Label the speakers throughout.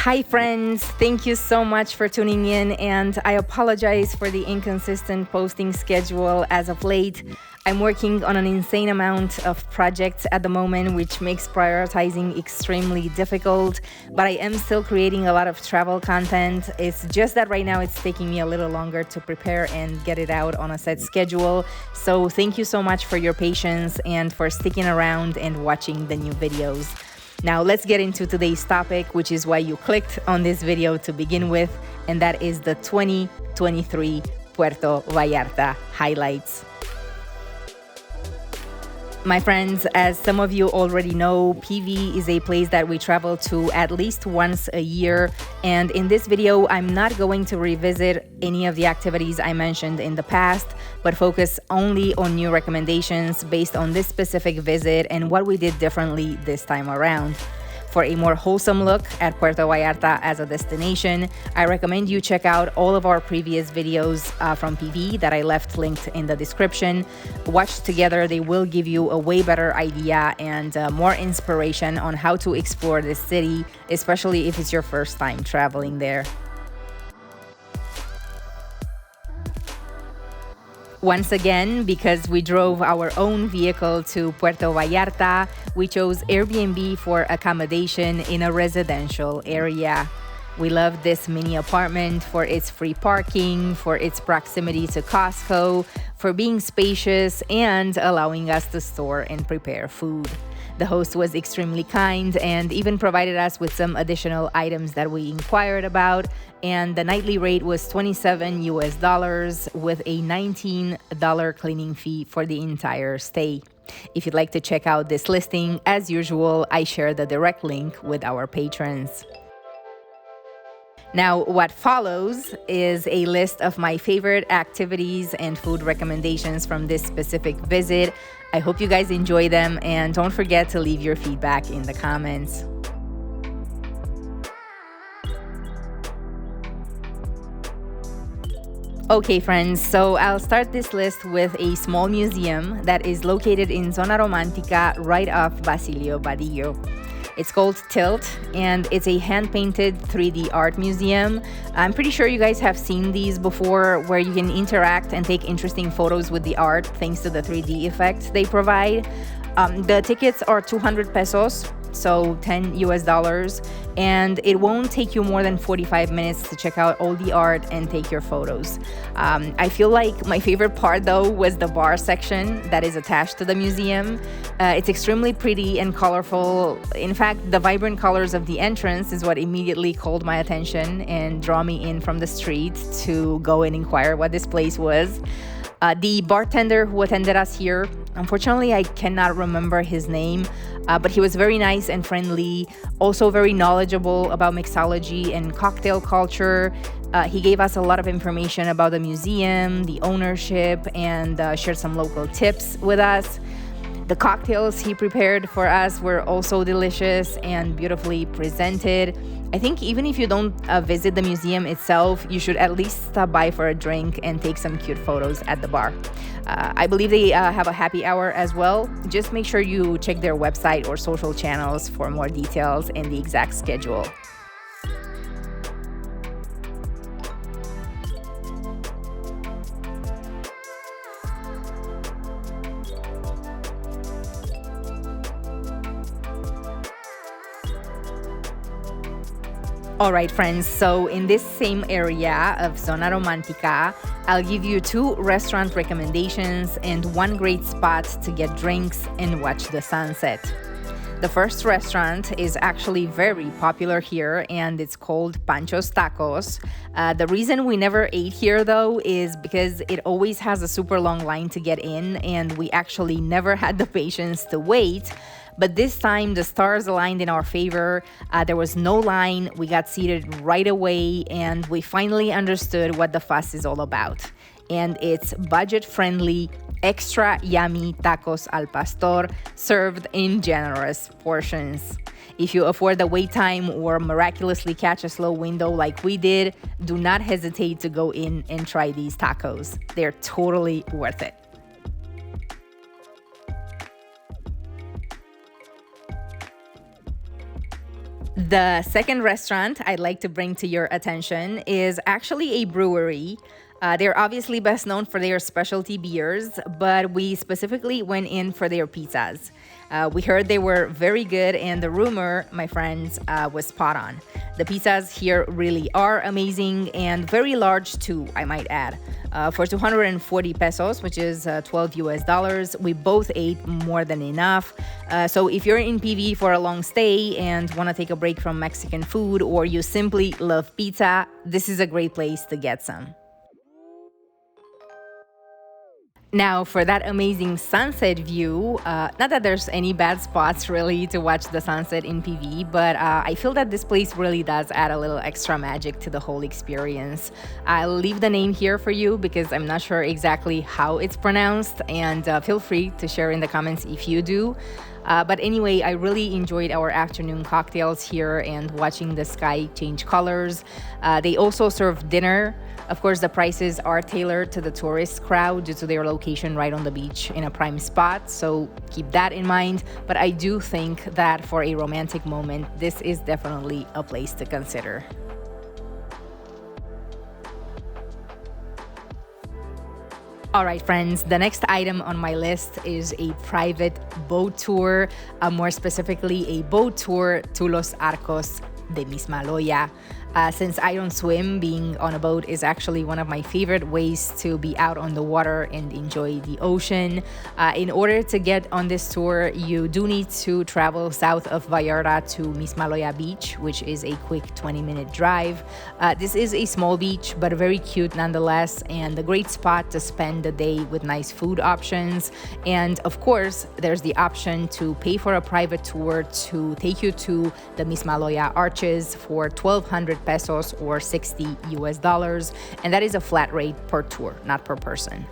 Speaker 1: Hi, friends. Thank you so much for tuning in, and I apologize for the inconsistent posting schedule as of late. I'm working on an insane amount of projects at the moment, which makes prioritizing extremely difficult, but I am still creating a lot of travel content. It's just that right now it's taking me a little longer to prepare and get it out on a set schedule. So thank you so much for your patience and for sticking around and watching the new videos. Now let's get into today's topic, which is why you clicked on this video to begin with, and that is the 2023 Puerto Vallarta highlights. My friends, as some of you already know, PV is a place that we travel to at least once a year. And in this video, I'm not going to revisit any of the activities I mentioned in the past, but focus only on new recommendations based on this specific visit and what we did differently this time around. For a more wholesome look at Puerto Vallarta as a destination, I recommend you check out all of our previous videos from PV that I left linked in the description. Watch together, they will give you a way better idea and more inspiration on how to explore this city, especially if it's your first time traveling there. Once again, because we drove our own vehicle to Puerto Vallarta, we chose Airbnb for accommodation in a residential area. We love this mini apartment for its free parking, for its proximity to Costco, for being spacious, and allowing us to store and prepare food. The host was extremely kind and even provided us with some additional items that we inquired about, and the nightly rate was $27 with a $19 cleaning fee for the entire stay. If you'd like to check out this listing, as usual, I share the direct link with our patrons. Now, what follows is a list of my favorite activities and food recommendations from this specific visit. I hope you guys enjoy them, and don't forget to leave your feedback in the comments. Okay, friends, so I'll start this list with a small museum that is located in Zona Romantica right off Basilio Badillo. It's called Tilt, and it's a hand-painted 3D art museum. I'm pretty sure you guys have seen these before, where you can interact and take interesting photos with the art thanks to the 3D effects they provide. The tickets are 200 pesos, so $10, and it won't take you more than 45 minutes to check out all the art and take your photos. I feel like my favorite part, though, was the bar section that is attached to the museum. It's extremely pretty and colorful. In fact, the vibrant colors of the entrance is what immediately called my attention and drew me in from the street to go and inquire what this place was. The bartender who attended us here, unfortunately, I cannot remember his name, but he was very nice and friendly, also very knowledgeable about mixology and cocktail culture. He gave us a lot of information about the museum, the ownership, and shared some local tips with us. The cocktails he prepared for us were also delicious and beautifully presented. I think even if you don't visit the museum itself, you should at least stop by for a drink and take some cute photos at the bar. I believe they have a happy hour as well. Just make sure you check their website or social channels for more details and the exact schedule. All right, friends, so in this same area of Zona Romantica, I'll give you 2 restaurant recommendations and 1 great spot to get drinks and watch the sunset. The first restaurant is actually very popular here, and it's called Pancho's Tacos. The reason we never ate here, though, is because it always has a super long line to get in, and we actually never had the patience to wait. But this time, the stars aligned in our favor. There was no line. We got seated right away, and we finally understood what the fuss is all about. And it's budget-friendly, extra yummy tacos al pastor served in generous portions. If you afford the wait time or miraculously catch a slow window like we did, do not hesitate to go in and try these tacos. They're totally worth it. The second restaurant I'd like to bring to your attention is actually a brewery. They're obviously best known for their specialty beers, but we specifically went in for their pizzas. We heard they were very good, and the rumor, my friends, was spot on. The pizzas here really are amazing and very large too, I might add. For 240 pesos, which is 12 US dollars, we both ate more than enough. So if you're in PV for a long stay and want to take a break from Mexican food, or you simply love pizza, this is a great place to get some. Now, for that amazing sunset view, not that there's any bad spots really to watch the sunset in PV, but I feel that this place really does add a little extra magic to the whole experience. I'll leave the name here for you because I'm not sure exactly how it's pronounced, and feel free to share in the comments if you do. But anyway, I really enjoyed our afternoon cocktails here and watching the sky change colors. They also serve dinner. Of course, the prices are tailored to the tourist crowd due to their location right on the beach in a prime spot, so keep that in mind. But I do think that for a romantic moment, this is definitely a place to consider. All right, friends, the next item on my list is a private boat tour, more specifically a boat tour to Los Arcos de Mismaloya. Since I don't swim, being on a boat is actually one of my favorite ways to be out on the water and enjoy the ocean. In order to get on this tour, you do need to travel south of Vallarta to Mismaloya Beach, which is a quick 20-minute drive. This is a small beach, but very cute nonetheless, and a great spot to spend the day with nice food options. And of course, there's the option to pay for a private tour to take you to the Mismaloya Arches for 1,200 pesos or 60 US dollars, and that is a flat rate per tour, not per person.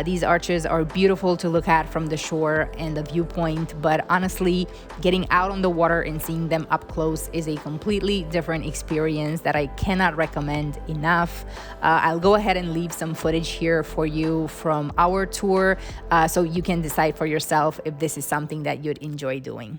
Speaker 1: These arches are beautiful to look at from the shore and the viewpoint, but honestly, getting out on the water and seeing them up close is a completely different experience that I cannot recommend enough. I'll go ahead and leave some footage here for you from our tour, so you can decide for yourself if this is something that you'd enjoy doing.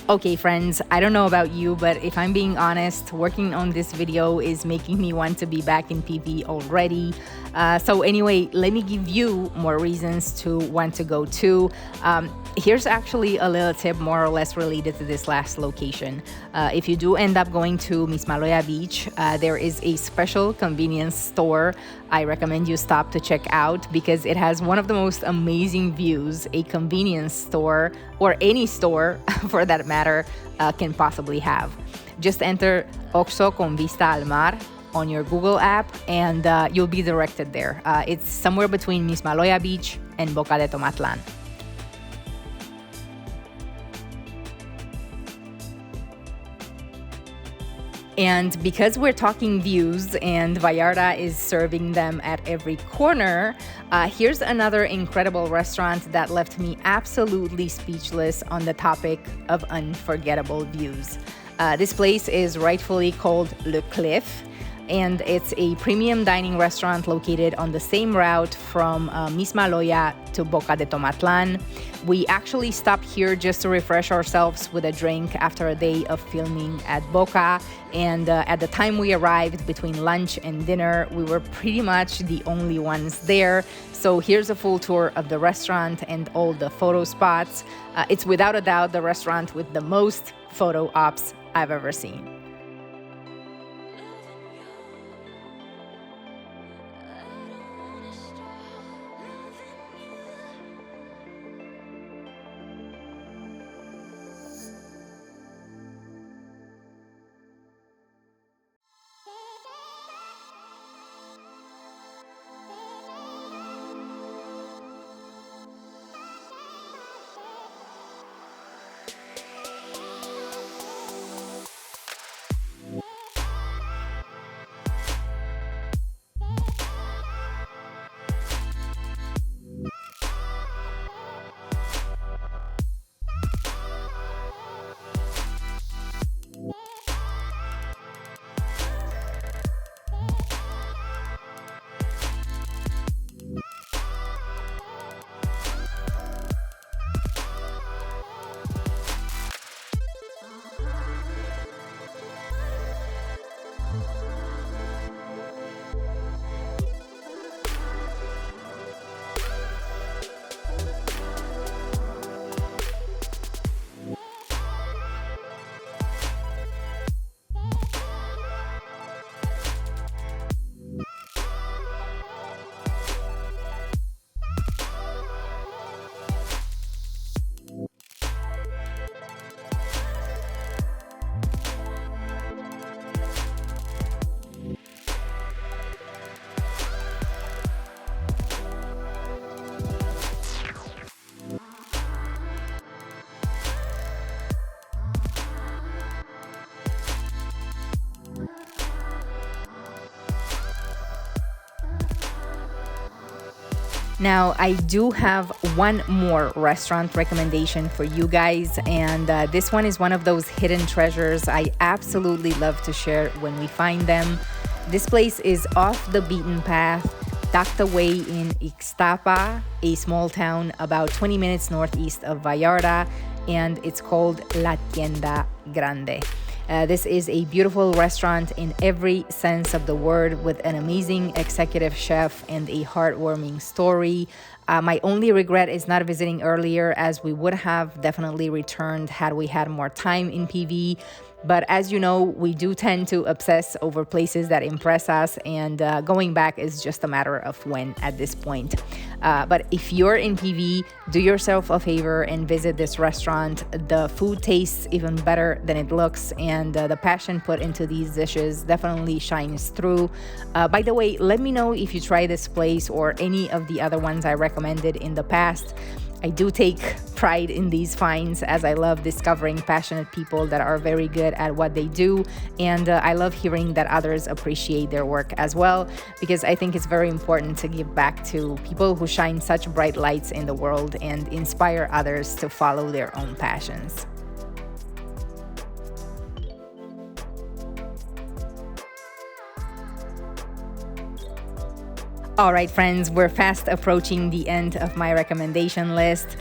Speaker 1: Okay, friends, I don't know about you, but if I'm being honest, working on this video is making me want to be back in PV already. So anyway, let me give you more reasons to want to go too. Here's actually a little tip more or less related to this last location. If you do end up going to Mismaloya Beach, there is a special convenience store I recommend you stop to check out because it has one of the most amazing views a convenience store, or any store for that matter, can possibly have. Just enter Oxxo con vista al mar on your Google app and you'll be directed there. It's somewhere between Mismaloya Beach and Boca de Tomatlan. And because we're talking views and Vallarta is serving them at every corner, here's another incredible restaurant that left me absolutely speechless on the topic of unforgettable views. This place is rightfully called Le Cliff, and it's a premium dining restaurant located on the same route from Mismaloya to Boca de Tomatlan. We actually stopped here just to refresh ourselves with a drink after a day of filming at Boca, and at the time we arrived between lunch and dinner, we were pretty much the only ones there. So here's a full tour of the restaurant and all the photo spots. It's without a doubt the restaurant with the most photo ops I've ever seen. Now, I do have one more restaurant recommendation for you guys, and this one is one of those hidden treasures I absolutely love to share when we find them. This place is off the beaten path, tucked away in Ixtapa, a small town about 20 minutes northeast of Vallarta, and it's called La Tienda Grande. This is a beautiful restaurant in every sense of the word, with an amazing executive chef and a heartwarming story. My only regret is not visiting earlier, as we would have definitely returned had we had more time in PV. But as you know, we do tend to obsess over places that impress us, and going back is just a matter of when at this point. But if you're in PV, do yourself a favor and visit this restaurant. The food tastes even better than it looks, and the passion put into these dishes definitely shines through. By the way, let me know if you try this place or any of the other ones I recommended in the past. I do take pride in these finds, as I love discovering passionate people that are very good at what they do, and I love hearing that others appreciate their work as well, because I think it's very important to give back to people who shine such bright lights in the world and inspire others to follow their own passions. All right, friends, we're fast approaching the end of my recommendation list.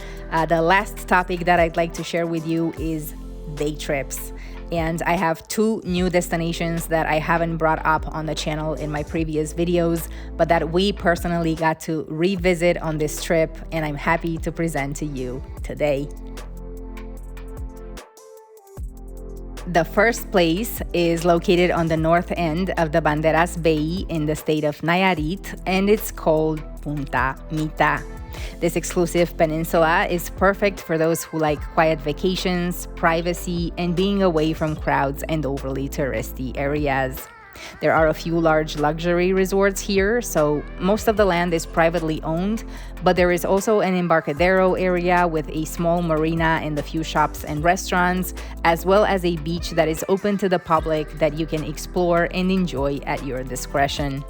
Speaker 1: The last topic that I'd like to share with you is day trips. And I have 2 new destinations that I haven't brought up on the channel in my previous videos, but that we personally got to revisit on this trip, and I'm happy to present to you today. The first place is located on the north end of the Banderas Bay in the state of Nayarit, and it's called Punta Mita. This exclusive peninsula is perfect for those who like quiet vacations, privacy, and being away from crowds and overly touristy areas. There are a few large luxury resorts here, so most of the land is privately owned, but there is also an Embarcadero area with a small marina and a few shops and restaurants, as well as a beach that is open to the public that you can explore and enjoy at your discretion.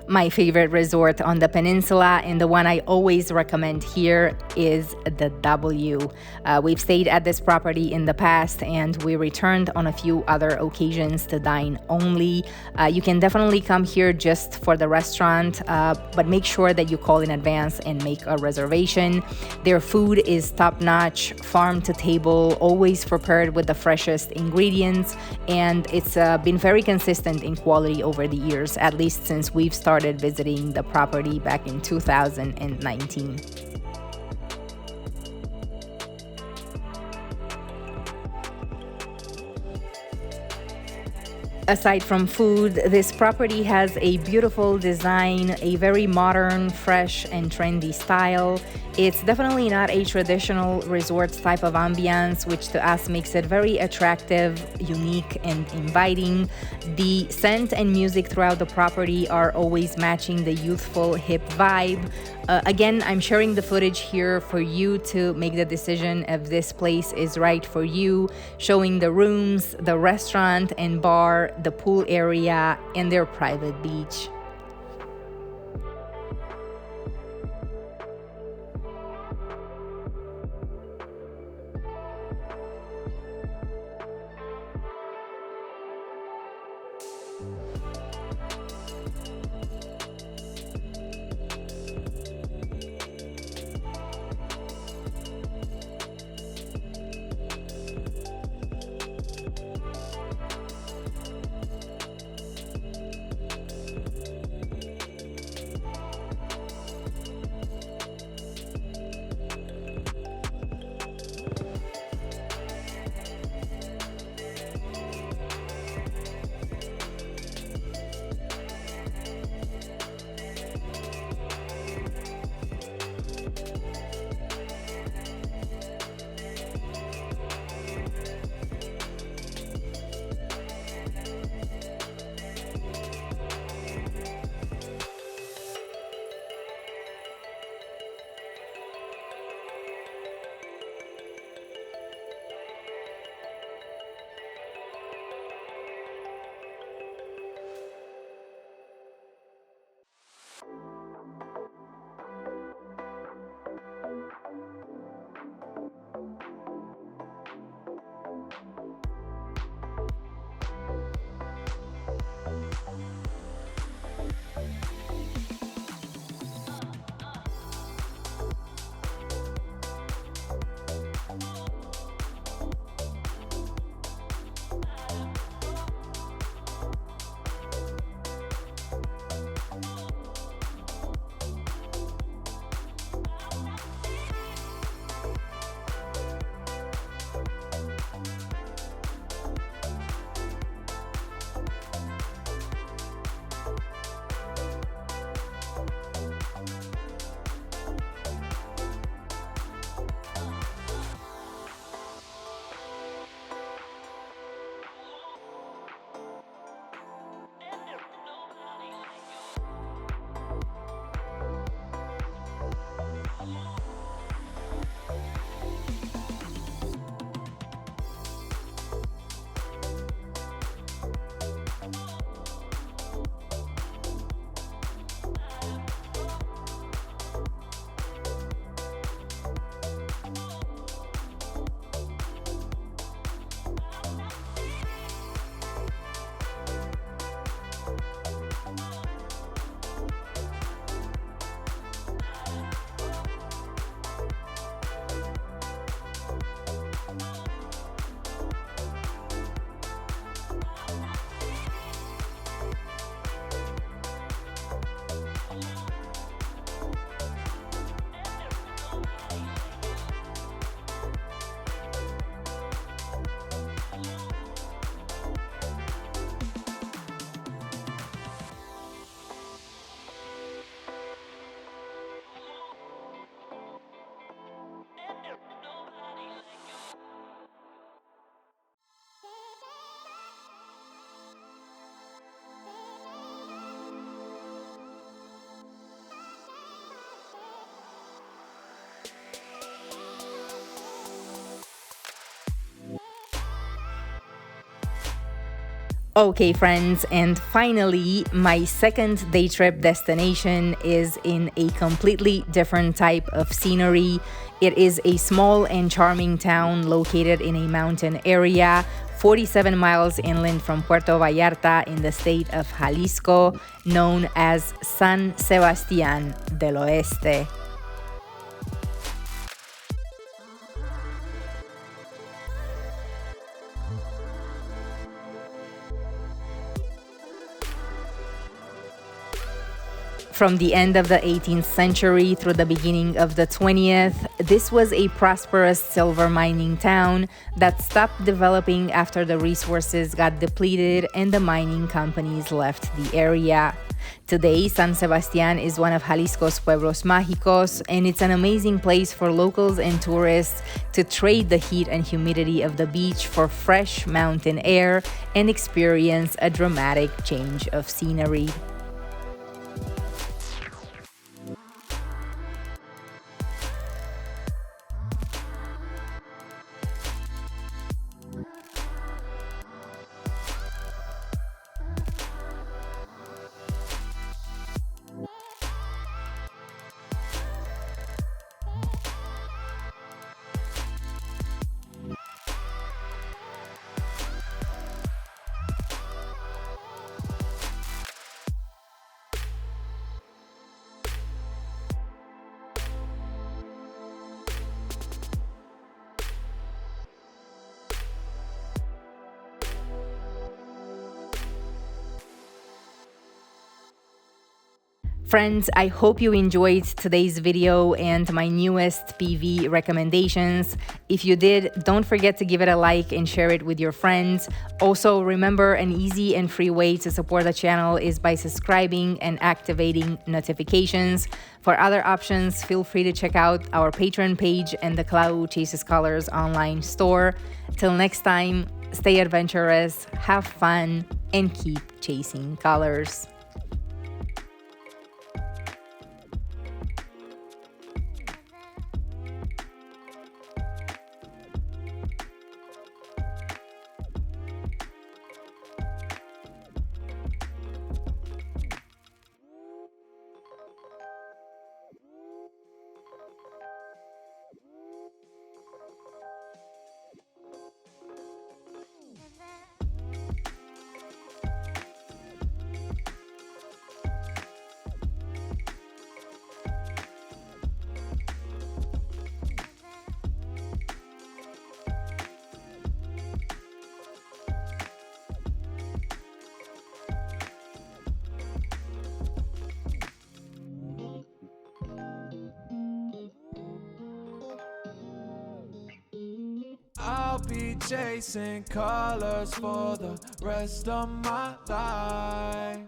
Speaker 1: My favorite resort on the peninsula, and the one I always recommend here, is the W. We've stayed at this property in the past, and we returned on a few other occasions to dine only. You can definitely come here just for the restaurant, but make sure that you call in advance and make a reservation. Their food is top-notch, farm to table, always prepared with the freshest ingredients, and it's been very consistent in quality over the years, at least since we've started visiting the property back in 2019. Aside from food, this property has a beautiful design, a very modern, fresh, and trendy style. It's definitely not a traditional resort type of ambiance, which to us makes it very attractive, unique, and inviting. The scent and music throughout the property are always matching the youthful, hip vibe. Again, I'm sharing the footage here for you to make the decision if this place is right for you, showing the rooms, the restaurant and bar, the pool area, and their private beach. Okay, friends, and finally, my second day trip destination is in a completely different type of scenery. It is a small and charming town located in a mountain area, 47 miles inland from Puerto Vallarta in the state of Jalisco, known as San Sebastián del Oeste. From the end of the 18th century through the beginning of the 20th, this was a prosperous silver mining town that stopped developing after the resources got depleted and the mining companies left the area. Today, San Sebastián is one of Jalisco's pueblos mágicos, and it's an amazing place for locals and tourists to trade the heat and humidity of the beach for fresh mountain air and experience a dramatic change of scenery. Friends, I hope you enjoyed today's video and my newest PV recommendations. If you did, don't forget to give it a like and share it with your friends. Also, remember, an easy and free way to support the channel is by subscribing and activating notifications. For other options, feel free to check out our Patreon page and the Clau Chases Colors online store. Till next time, stay adventurous, have fun, and keep chasing colors.
Speaker 2: I'll be chasing colors for the rest of my life.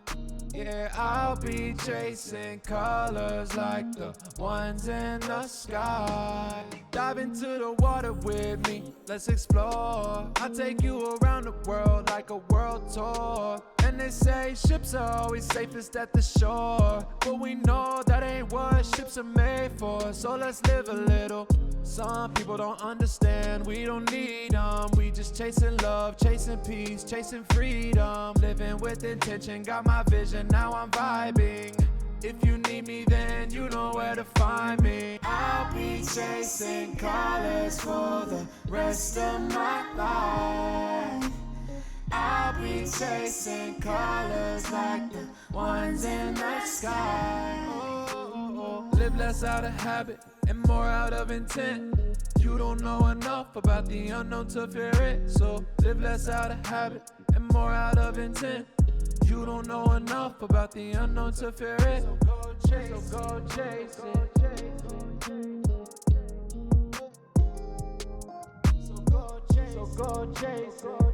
Speaker 2: Yeah, I'll be chasing colors like the ones in the sky. Dive into the water with me, let's explore. I'll take you around the world like a world tour. And they say ships are always safest at the shore, but we know that ain't what ships are made for. So let's live a little. Some people don't understand, we don't need them. We just chasing love, chasing peace, chasing freedom. Living with intention, got my vision, now I'm vibing. If you need me, then you know where to find me. I'll be chasing colors for the rest of my life. I'll be chasing colors like the ones in the sky. Live less out of habit and more out of intent. You don't know enough about the unknown to fear it. So live less out of habit and more out of intent. You don't know enough about the unknown to fear it. So go chase it. So go chase it.